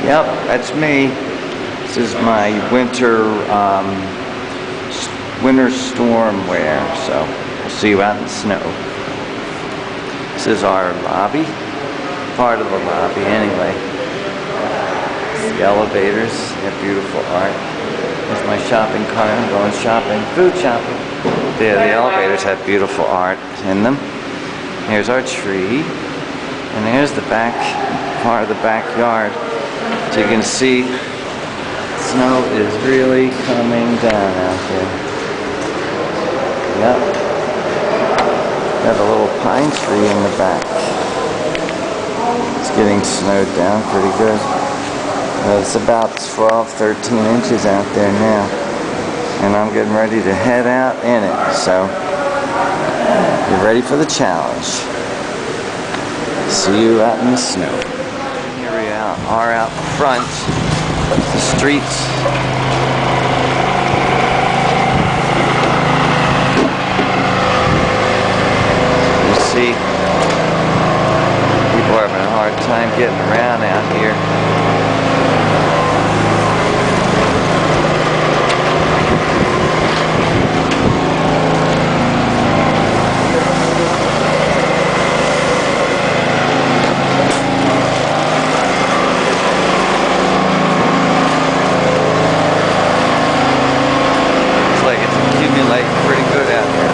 Yep, that's me. This is my winter storm wear, so we'll see you out in the snow. This is our lobby, part of the lobby anyway. The elevators, they have beautiful art. There's my shopping cart, I'm going shopping, food shopping. The elevators have beautiful art in them. Here's our tree, and here's the back part of the backyard. So you can see, snow is really coming down out here. Yep. Got a little pine tree in the back. It's getting snowed down pretty good. It's about 12, 13 inches out there now. And I'm getting ready to head out in it. So, get ready for the challenge. See you out in the snow. Here we are out front. The streets. You see, people are having a hard time getting around out here. Pretty good out here.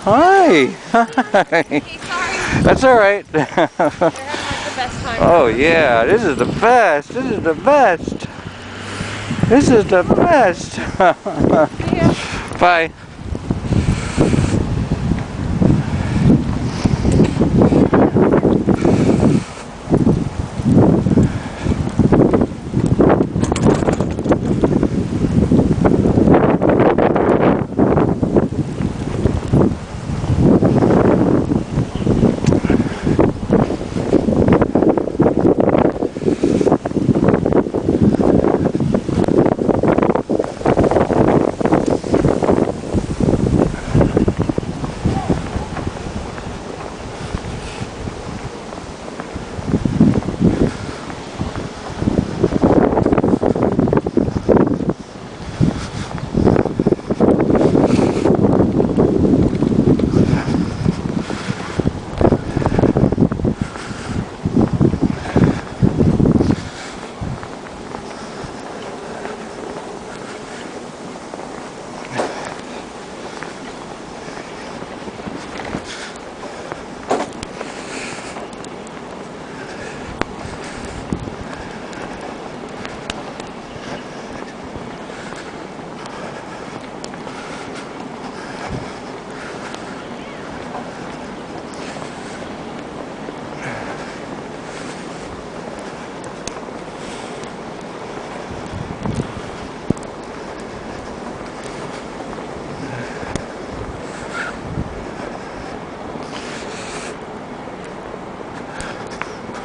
Hi. Hi. Hey, sorry. That's all right. We're having like the best time. Oh yeah, this is the best. This is the best. This is the best. Yeah. Bye.